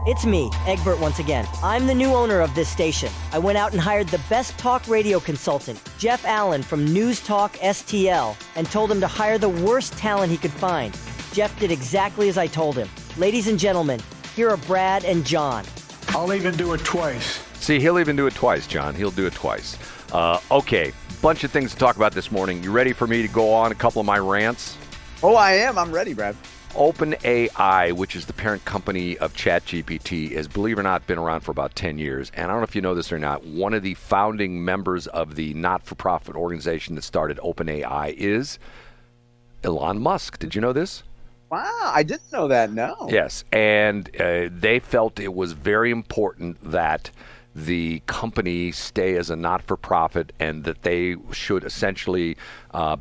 It's me, Egbert, once again. I'm the new owner of this station. I went out and hired the best talk radio consultant, Jeff Allen from News Talk STL, and told him to hire the worst talent he could find. Jeff did exactly as I told him. Ladies and gentlemen, here are Brad and John. I'll even do it twice. See, he'll even do it twice, John. He'll do it twice. Okay, bunch of things to talk about this morning. You ready for me to go on a couple of my rants? Oh, I am. I'm ready, Brad. OpenAI, which is the parent company of ChatGPT, has, believe it or not, been around for about 10 years. And I don't know if you know this or not, one of the founding members of the not-for-profit organization that started OpenAI is Elon Musk. Did you know this? Wow, I didn't know that, no. Yes, and they felt it was very important that the company stay as a not-for-profit and that they should essentially,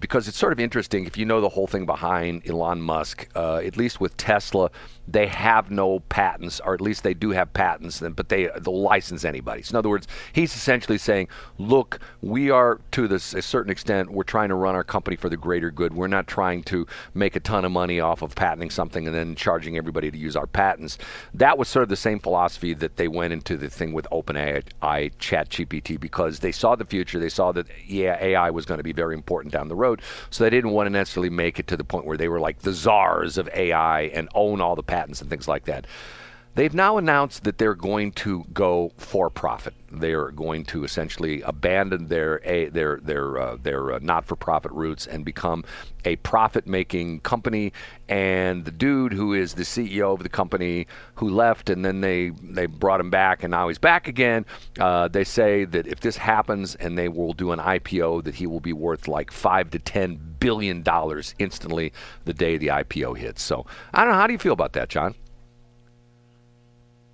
because it's sort of interesting, if you know the whole thing behind Elon Musk, at least with Tesla, they have no patents, or at least they do have patents, but they'll license anybody. So in other words, he's essentially saying, look, we are, to this a certain extent, we're trying to run our company for the greater good. We're not trying to make a ton of money off of patenting something and then charging everybody to use our patents. That was sort of the same philosophy that they went into the thing with OpenAI, ChatGPT, because they saw the future. They saw that, AI was going to be very important down the road. So they didn't want to necessarily make it to the point where they were like the czars of AI and own all the patents and things like that. They've now announced that they're going to go for profit. They're going to essentially abandon their not-for-profit roots and become a profit-making company. And the dude who is the CEO of the company who left, and then they brought him back, and now he's back again. They say that if this happens and they will do an IPO, that he will be worth like $5 to $10 billion instantly the day the IPO hits. So I don't know. How do you feel about that, John?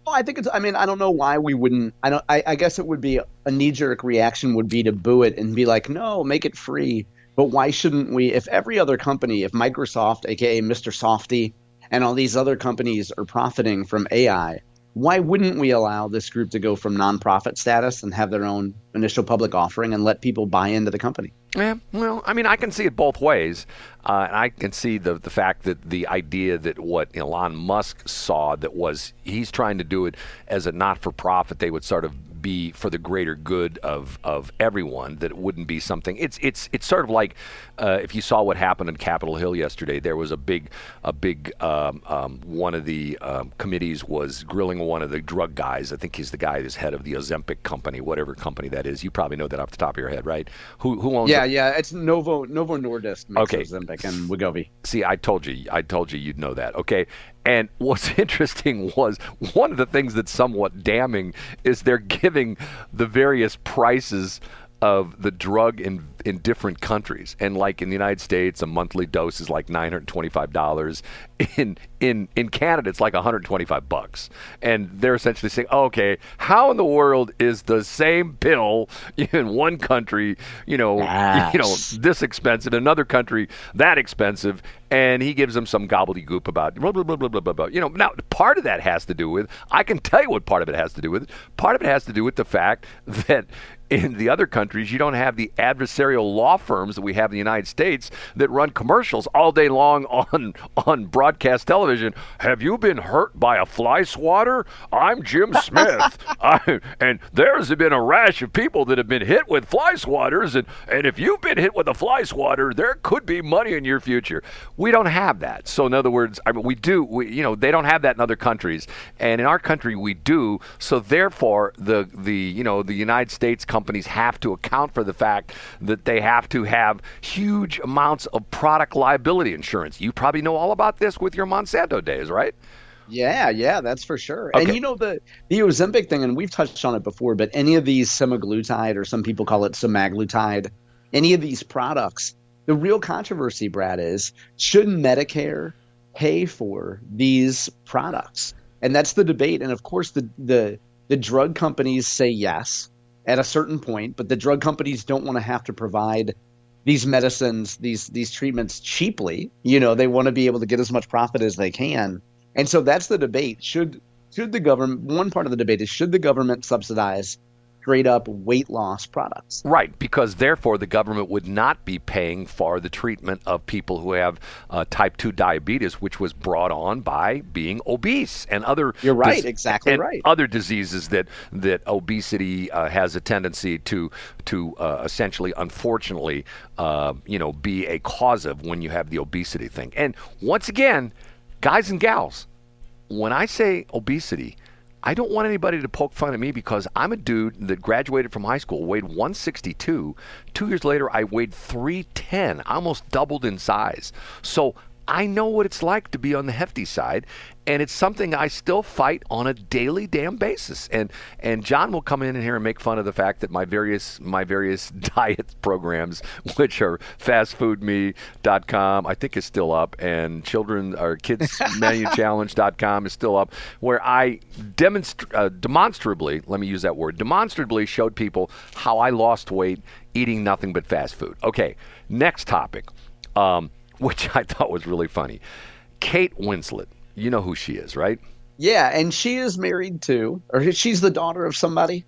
Well, I think I don't know why we wouldn't. I guess it would be a knee-jerk reaction would be to boo it and be like, no, make it free. But why shouldn't we? If every other company, if Microsoft, aka Mr. Softy, and all these other companies are profiting from AI, why wouldn't we allow this group to go from nonprofit status and have their own initial public offering and let people buy into the company? Yeah, well, I can see it both ways. And I can see the fact that the idea that what Elon Musk saw, that was he's trying to do it as a not-for-profit, they would sort of be for the greater good of everyone, that it wouldn't be something. It's sort of like if you saw what happened in Capitol Hill yesterday. There was a big one of the committees was grilling one of the drug guys. I think he's the guy who's head of the Ozempic company, whatever company that is. You probably know that off the top of your head, right? Who owns it? Yeah, it's Novo Nordisk makes Ozempic and Wegovy. See, I told you you'd know that. Okay. And what's interesting was one of the things that's somewhat damning is they're giving the various prices of the drug in different countries. And like in the United States, a monthly dose is like $925. In Canada, it's like $125. And they're essentially saying, okay, how in the world is the same pill in one country, this expensive, in another country that expensive? And he gives them some gobbledygook about blah, blah, blah, blah, blah, blah, blah. Now part of that has to do with, I can tell you what part of it has to do with. Part of it has to do with the fact that in the other countries, you don't have the adversarial law firms that we have in the United States that run commercials all day long on broadcast television. Have you been hurt by a fly swatter? I'm Jim Smith. And there's been a rash of people that have been hit with fly swatters. And if you've been hit with a fly swatter, there could be money in your future. We don't have that. So in other words, we do. They don't have that in other countries. And in our country, we do. So therefore, the United States companies have to account for the fact that they have to have huge amounts of product liability insurance. You probably know all about this with your Monsanto days, right? Yeah, that's for sure. Okay. And the Ozempic thing, and we've touched on it before, but any of these Semaglutide, or some people call it Semaglutide, any of these products, the real controversy, Brad, is should Medicare pay for these products? And that's the debate. And of course, the drug companies say yes at a certain point, but the drug companies don't want to have to provide these medicines, these treatments cheaply. They want to be able to get as much profit as they can. And so that's the debate. Should the government, one part of the debate is, should the government subsidize straight up weight loss products. Right, because therefore the government would not be paying for the treatment of people who have type 2 diabetes, which was brought on by being obese and other. You're right, exactly right. Other diseases that obesity has a tendency to essentially, unfortunately, be a cause of when you have the obesity thing. And once again, guys and gals, when I say obesity, I don't want anybody to poke fun at me because I'm a dude that graduated from high school, weighed 162. 2 years later, I weighed 310. I almost doubled in size. So I know what it's like to be on the hefty side, and it's something I still fight on a daily damn basis. And John will come in here and make fun of the fact that my various diet programs, which are fastfoodme.com, I think is still up, and kidsmenuchallenge.com is still up, where I demonstrably, let me use that word, demonstrably showed people how I lost weight eating nothing but fast food. Okay, next topic. Which I thought was really funny. Kate Winslett, you know who she is, right? Yeah, and she is married to, or she's the daughter of somebody.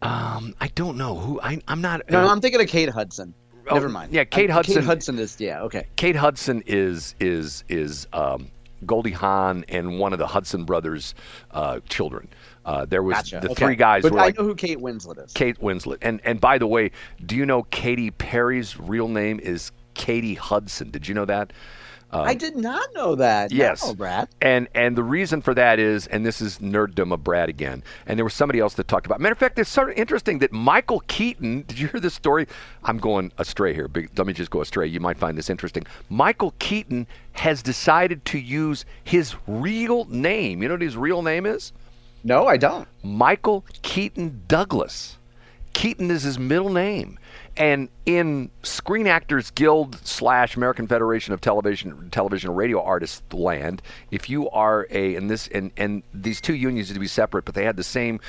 I don't know who. I'm not. No, I'm thinking of Kate Hudson. Never mind. Yeah, Kate Hudson. Kate Hudson is okay. Kate Hudson is Goldie Hawn and one of the Hudson brothers' children. There was the three guys. But were I know who Kate Winslett is. Kate Winslett, and by the way, do you know Katy Perry's real name is Katy Hudson? Did you know that? I did not know that. Yes, no, Brad. And the reason for that is, and this is nerddom of Brad again, and there was somebody else that talked about. Matter of fact, it's sort of interesting that Michael Keaton. Did you hear this story? I'm going astray here. Let me just go astray. You might find this interesting. Michael Keaton has decided to use his real name. You know what his real name is? No, I don't. Michael Keaton Douglas. Keaton is his middle name. And in Screen Actors Guild / American Federation of Television and Radio Artists land, if you are and these two unions need to be separate, but they had the same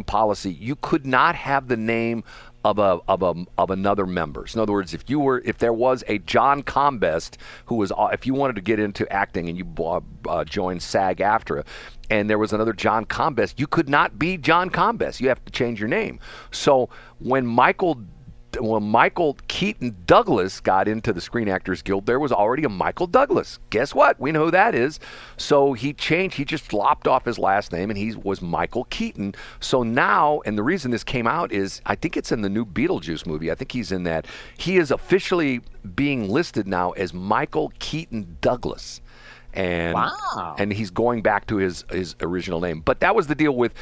policy, you could not have the name of another member. So in other words, if there was a John Combest who was, if you wanted to get into acting and you joined SAG-AFTRA, and there was another John Combest, you could not be John Combest. You have to change your name. So when Michael Keaton Douglas got into the Screen Actors Guild, there was already a Michael Douglas. Guess what? We know who that is. So he just lopped off his last name, and he was Michael Keaton. So now, and the reason this came out is, I think it's in the new Beetlejuice movie. I think he's in that. He is officially being listed now as Michael Keaton Douglas. And wow. And he's going back to his original name. But that was the deal with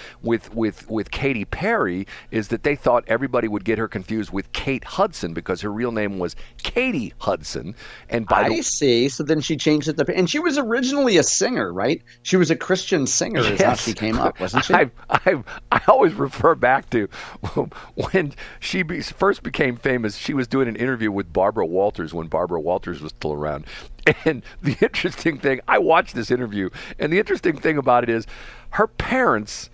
Katy Perry, is that they thought everybody would get her confused with Kate Hudson because her real name was Katy Hudson. And I see. So then she changed it and she was originally a singer, right? She was a Christian singer. Yes. Is how she came up, wasn't she? I always refer back to when she first became famous. She was doing an interview with Barbara Walters when Barbara Walters was still around. And the interesting thing, I watched this interview, and the interesting thing about it is her parents,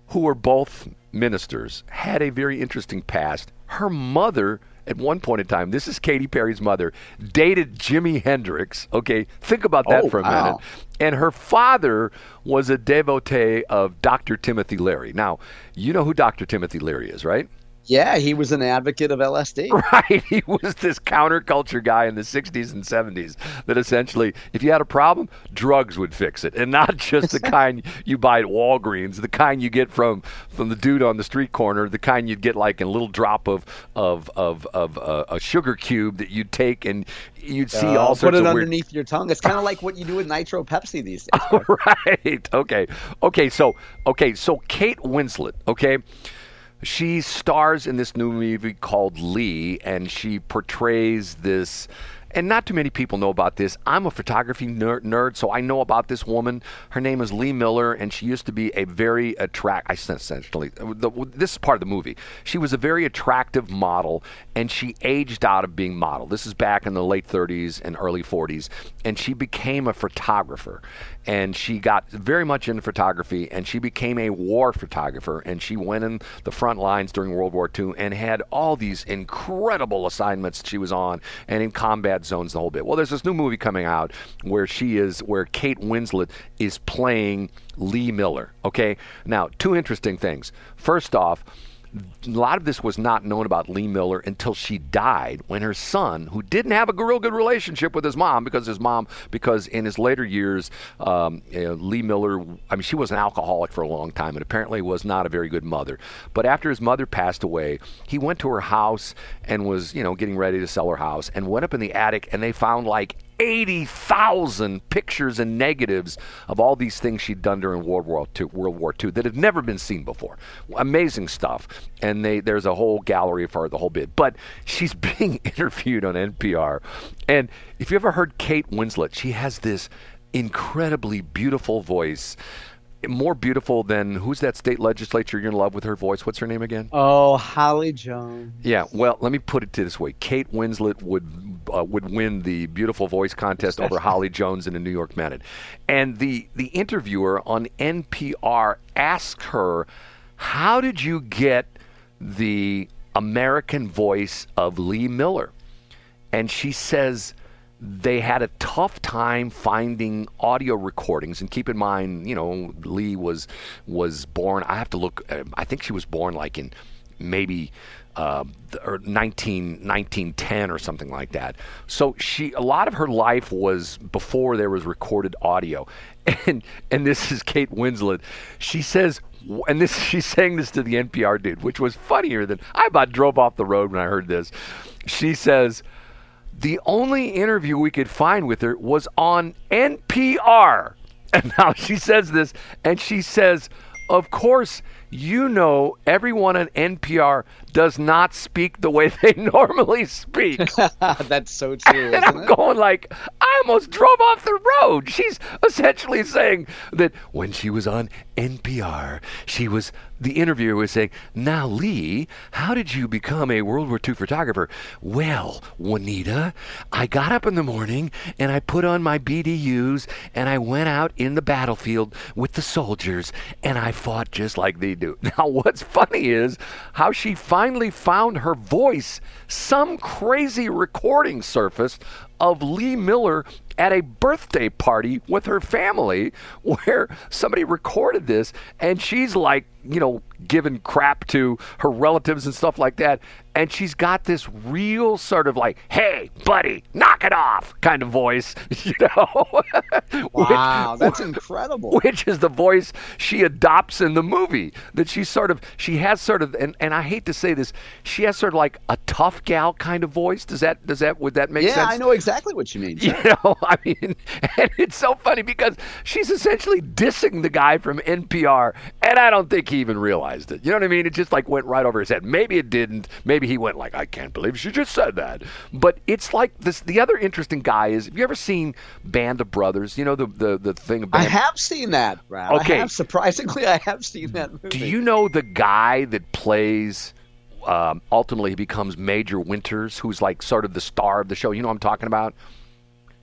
who were both ministers, had a very interesting past. Her mother, at one point in time, this is Katy Perry's mother, dated Jimi Hendrix. Okay, think about that for a minute. And her father was a devotee of Dr. Timothy Leary. Now, you know who Dr. Timothy Leary is, right? Yeah, he was an advocate of LSD. Right. He was this counterculture guy in the 60s and 70s that essentially, if you had a problem, drugs would fix it. And not just the kind you buy at Walgreens, the kind you get from the dude on the street corner, the kind you'd get like in a little drop of a sugar cube that you'd take and you'd see all sorts of put it weird... underneath your tongue. It's kind of like what you do with Nitro Pepsi these days. Right. Okay. So Kate Winslett, okay? She stars in this new movie called Lee, and she portrays this, and not too many people know about this. I'm a photography nerd, so I know about this woman. Her name is Lee Miller, and she used to be a very this is part of the movie. She was a very attractive model, and she aged out of being model. This is back in the late 30s and early 40s, and she became a photographer. And she got very much into photography, and she became a war photographer, and she went in the front lines during World War II and had all these incredible assignments she was on, and in combat zones, the whole bit. Well, there's this new movie coming out where Kate Winslet is playing Lee Miller, okay? Now, two interesting things. First off, a lot of this was not known about Lee Miller until she died, when her son, who didn't have a real good relationship with his mom, because in his later years, Lee Miller, I mean, she was an alcoholic for a long time and apparently was not a very good mother. But after his mother passed away, he went to her house and was, getting ready to sell her house, and went up in the attic, and they found like 80,000 pictures and negatives of all these things she'd done during World War II that had never been seen before. Amazing stuff. And there's a whole gallery of her, the whole bit. But she's being interviewed on NPR. And if you ever heard Kate Winslet, she has this incredibly beautiful voice. More beautiful than, who's that state legislature you're in love with her voice? What's her name again? Oh, Holly Jones. Yeah, well, let me put it this way. Kate Winslet would win the beautiful voice contest over Holly Jones in a New York Minute. And the interviewer on NPR asked her, how did you get the American voice of Lee Miller? And she says, they had a tough time finding audio recordings. And keep in mind, Lee was born, I have to look, I think she was born like in maybe 1910 or something like that. So a lot of her life was before there was recorded audio. And this is Kate Winslet. She says, she's saying this to the NPR dude, which was funnier than, I about drove off the road when I heard this. She says, the only interview we could find with her was on NPR. And now she says this, and she says, of course, everyone on NPR does not speak the way they normally speak. That's so true. And I'm going like, I almost drove off the road. She's essentially saying that when she was on NPR, the interviewer was saying, now, Lee, how did you become a World War II photographer? Well, Juanita, I got up in the morning and I put on my BDUs and I went out in the battlefield with the soldiers and I fought just like they do. Now, what's funny is how she finally found her voice. Some crazy recording surfaced of Lee Miller at a birthday party with her family where somebody recorded this, and she's like, giving crap to her relatives and stuff like that. And she's got this real sort of like, hey, buddy, knock it off kind of voice, Wow, that's incredible. Which is the voice she adopts in the movie. That she has sort of, and I hate to say this, she has sort of like a tough gal kind of voice. Would that make sense? Yeah, I know exactly what you mean. I mean, and it's so funny because she's essentially dissing the guy from NPR, and I don't think he even realized it. You know what I mean? It just like went right over his head. Maybe it didn't. Maybe he went like, I can't believe she just said that. But it's like this. The other interesting guy is, have you ever seen Band of Brothers? The thing about. I have seen that, Brad. Okay. Surprisingly, I have seen that movie. Do you know the guy that plays? Ultimately, he becomes Major Winters, who's like sort of the star of the show. You know what I'm talking about?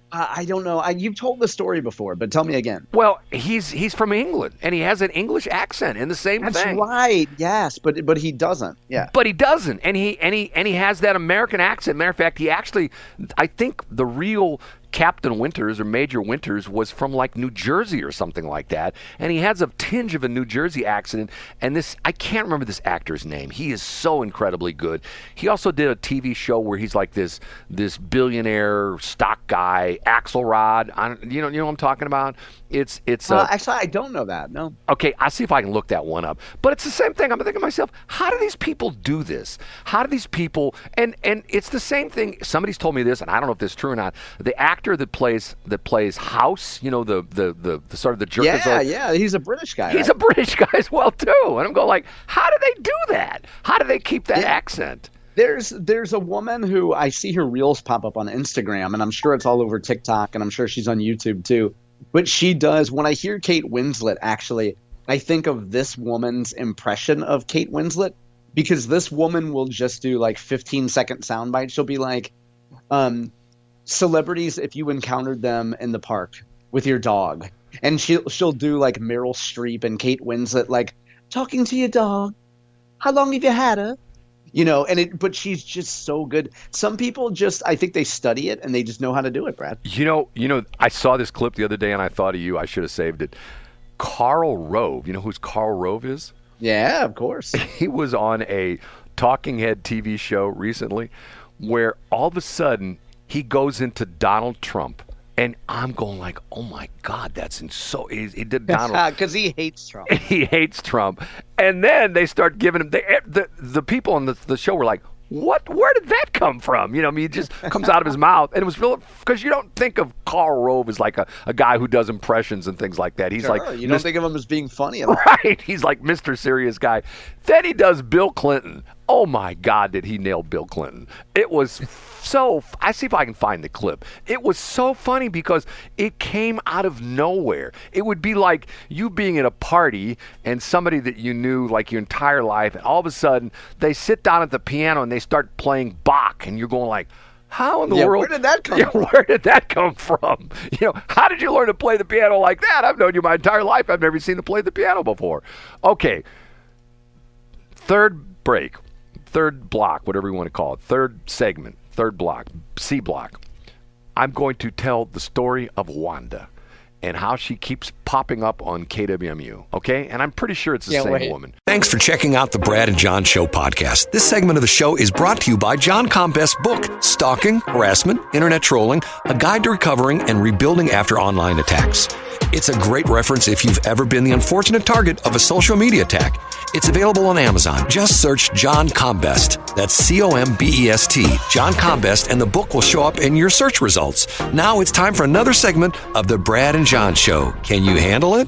I don't know. You've told the story before, but tell me again. Well, he's from England, and he has an English accent in the same thing. That's right. Yes, but he doesn't. Yeah. But he doesn't, and he has that American accent. Matter of fact, I think the real Captain Winters or Major Winters was from like New Jersey or something like that, and he has a tinge of a New Jersey accent. And I can't remember this actor's name. He is so incredibly good. He also did a TV show where he's like this billionaire stock guy, Axelrod. You know what I'm talking about? Actually, I don't know that. No. Okay, I'll see if I can look that one up. But it's the same thing. I'm thinking to myself, how do these people do this? How do these people? And it's the same thing. Somebody's told me this, and I don't know if this is true or not. The actor that plays House, the sort of the jerk. Yeah, he's a British guy. He's a British guy as well too. And I'm going like, how do they do that? How do they keep that accent? There's a woman who I see her reels pop up on Instagram, and I'm sure it's all over TikTok, and I'm sure she's on YouTube too. But she does, when I hear Kate Winslet, actually, I think of this woman's impression of Kate Winslet, because this woman will just do like 15-second sound bites. She'll be like, celebrities, if you encountered them in the park with your dog. And she'll do like Meryl Streep and Kate Winslet, like, talking to your dog. How long have you had her? But she's just so good. Some people I think they study it and they just know how to do it, Brad. I saw this clip the other day and I thought of you. I should have saved it. Karl Rove. You know who Karl Rove is? Yeah, of course. He was on a talking head TV show recently where all of a sudden he goes into Donald Trump. And I'm going like, oh, my God, that's so he did Donald. Because he hates Trump. He hates Trump. And then they start giving him, the people on the show were like, what? Where did that come from? You know, I mean, it just comes out of his mouth. And it was real, because you don't think of Karl Rove as like a guy who does impressions and things like that. He's Sure, like, you don't think of him as being funny at all. right. He's like Mr. Serious Guy. Then he does Bill Clinton. Oh, my God, did he nail Bill Clinton? It was so, I see if I can find the clip. It was so funny because it came out of nowhere. It would be like you being at a party and somebody that you knew like your entire life, and all of a sudden they sit down at the piano and they start playing Bach, and you're going like, how in the world? Where did that come from? Where did that come from? You know, how did you learn to play the piano like that? I've known you my entire life. I've never seen you play the piano before. Okay. Third break. Third block, whatever you want to call it. Third segment. Third block. C block. I'm going to tell the story of Wanda and how she keeps popping up on KWMU, okay? And I'm pretty sure it's the same woman. Thanks for checking out the Brad and John Show podcast. This segment of the show is brought to you by John Combest's book, Stalking, Harassment, Internet Trolling, A Guide to Recovering and Rebuilding After Online Attacks. It's a great reference if you've ever been the unfortunate target of a social media attack. It's available on Amazon. Just search John Combest. That's Combest, John Combest, and the book will show up in your search results. Now it's time for another segment of the Brad and John Show. Can you handle it?